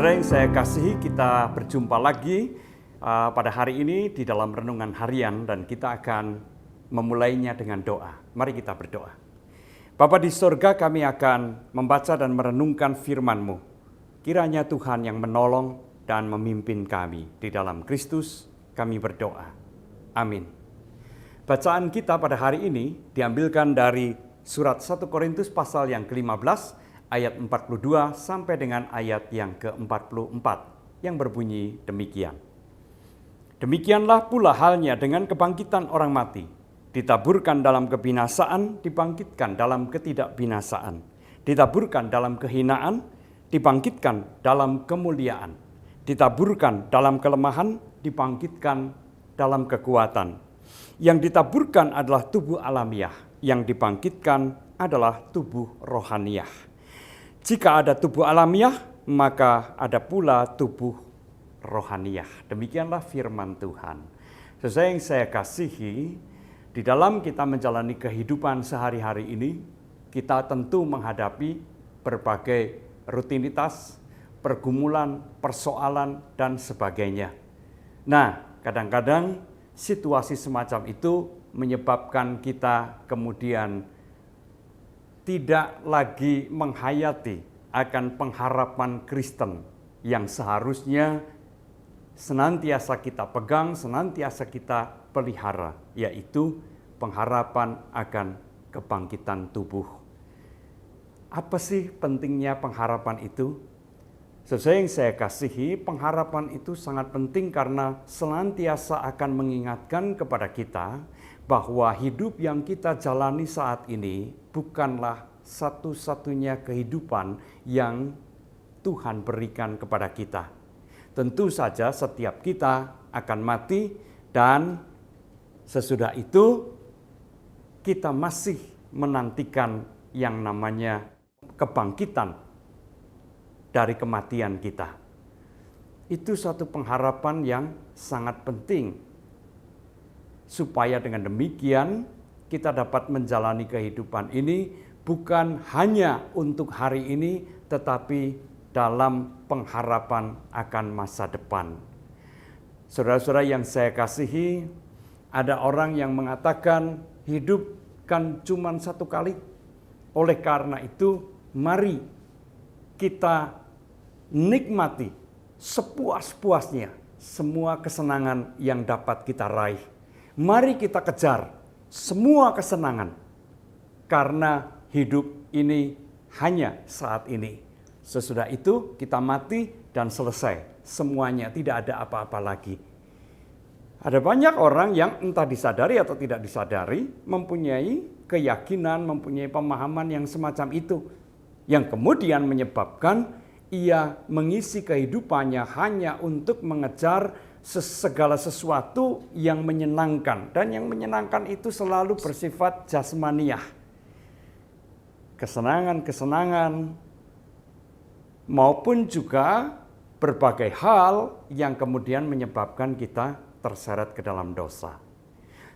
Saudara yang saya kasihi, kita berjumpa lagi pada hari ini di dalam renungan harian dan kita akan memulainya dengan doa. Mari kita berdoa. Bapa di sorga, kami akan membaca dan merenungkan firman-Mu. Kiranya Tuhan yang menolong dan memimpin kami di dalam Kristus, kami berdoa. Amin. Bacaan kita pada hari ini diambilkan dari surat 1 Korintus pasal yang ke-15, ayat 42 sampai dengan ayat yang ke-44 yang berbunyi demikian. Demikianlah pula halnya dengan kebangkitan orang mati. Ditaburkan dalam kebinasaan, dibangkitkan dalam ketidakbinasaan. Ditaburkan dalam kehinaan, dibangkitkan dalam kemuliaan. Ditaburkan dalam kelemahan, dibangkitkan dalam kekuatan. Yang ditaburkan adalah tubuh alamiah, yang dibangkitkan adalah tubuh rohaniah. Jika ada tubuh alamiah, maka ada pula tubuh rohaniah. Demikianlah firman Tuhan. Sesuai yang saya kasihi, di dalam kita menjalani kehidupan sehari-hari ini, kita tentu menghadapi berbagai rutinitas, pergumulan, persoalan, dan sebagainya. Nah, kadang-kadang situasi semacam itu menyebabkan kita kemudian tidak lagi menghayati akan pengharapan Kristen yang seharusnya senantiasa kita pegang, senantiasa kita pelihara, yaitu pengharapan akan kebangkitan tubuh. Apa sih pentingnya pengharapan itu? Sesuai yang saya kasihi, pengharapan itu sangat penting karena senantiasa akan mengingatkan kepada kita bahwa hidup yang kita jalani saat ini bukanlah satu-satunya kehidupan yang Tuhan berikan kepada kita. Tentu saja setiap kita akan mati dan sesudah itu kita masih menantikan yang namanya kebangkitan dari kematian kita. Itu suatu pengharapan yang sangat penting. Supaya dengan demikian kita dapat menjalani kehidupan ini bukan hanya untuk hari ini, tetapi dalam pengharapan akan masa depan. Saudara-saudara yang saya kasihi, ada orang yang mengatakan hidup kan cuma satu kali. Oleh karena itu, mari kita nikmati sepuas-puasnya semua kesenangan yang dapat kita raih. Mari kita kejar semua kesenangan, karena hidup ini hanya saat ini. Sesudah itu kita mati dan selesai. Semuanya, tidak ada apa-apa lagi. Ada banyak orang yang entah disadari atau tidak disadari mempunyai keyakinan, mempunyai pemahaman yang semacam itu, yang kemudian menyebabkan ia mengisi kehidupannya hanya untuk mengejar segala sesuatu yang menyenangkan. Dan yang menyenangkan itu selalu bersifat jasmaniah. Kesenangan-kesenangan maupun juga berbagai hal yang kemudian menyebabkan kita terseret ke dalam dosa.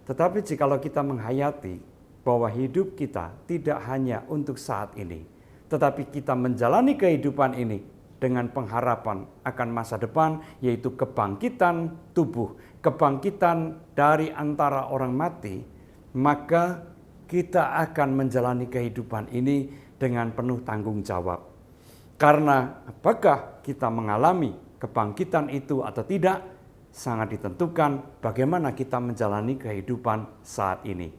Tetapi jikalau kita menghayati bahwa hidup kita tidak hanya untuk saat ini, tetapi kita menjalani kehidupan ini dengan pengharapan akan masa depan, yaitu kebangkitan tubuh, kebangkitan dari antara orang mati, maka kita akan menjalani kehidupan ini dengan penuh tanggung jawab. Karena apakah kita mengalami kebangkitan itu atau tidak, sangat ditentukan bagaimana kita menjalani kehidupan saat ini.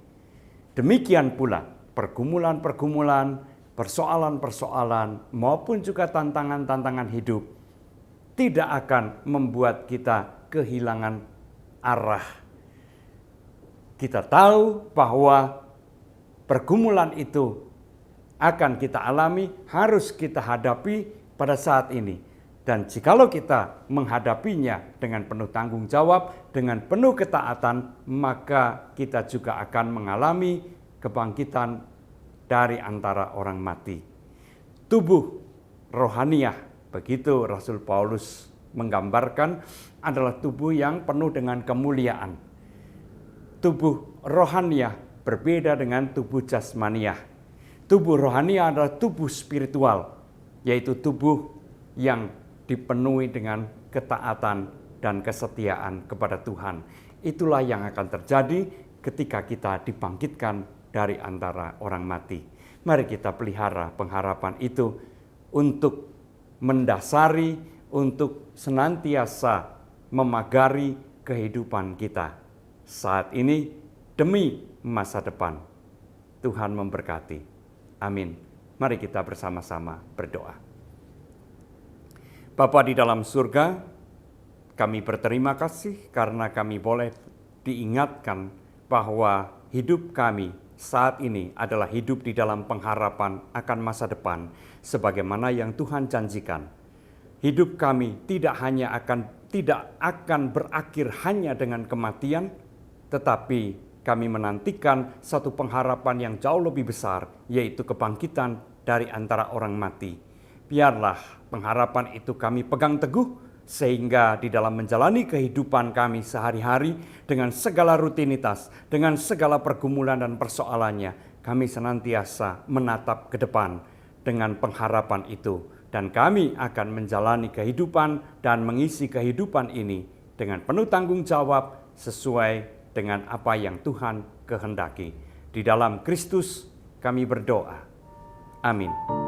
Demikian pula pergumulan-pergumulan, persoalan-persoalan maupun juga tantangan-tantangan hidup tidak akan membuat kita kehilangan arah. Kita tahu bahwa pergumulan itu akan kita alami, harus kita hadapi pada saat ini. Dan jikalau kita menghadapinya dengan penuh tanggung jawab, dengan penuh ketaatan, maka kita juga akan mengalami kebangkitan dari antara orang mati. Tubuh rohaniah, begitu Rasul Paulus menggambarkan, adalah tubuh yang penuh dengan kemuliaan. Tubuh rohaniah berbeda dengan tubuh jasmaniah. Tubuh rohaniah adalah tubuh spiritual, yaitu tubuh yang dipenuhi dengan ketaatan dan kesetiaan kepada Tuhan. Itulah yang akan terjadi ketika kita dibangkitkan dari antara orang mati. Mari kita pelihara pengharapan itu untuk mendasari, untuk senantiasa memagari kehidupan kita saat ini demi masa depan. Tuhan memberkati. Amin. Mari kita bersama-sama berdoa. Bapa di dalam surga, kami berterima kasih karena kami boleh diingatkan bahwa hidup kami saat ini adalah hidup di dalam pengharapan akan masa depan sebagaimana yang Tuhan janjikan. Hidup kami tidak akan berakhir hanya dengan kematian, tetapi kami menantikan satu pengharapan yang jauh lebih besar, yaitu kebangkitan dari antara orang mati. Biarlah pengharapan itu kami pegang teguh, sehingga di dalam menjalani kehidupan kami sehari-hari dengan segala rutinitas, dengan segala pergumulan dan persoalannya, kami senantiasa menatap ke depan dengan pengharapan itu. Dan kami akan menjalani kehidupan dan mengisi kehidupan ini dengan penuh tanggung jawab sesuai dengan apa yang Tuhan kehendaki. Di dalam Kristus kami berdoa. Amin.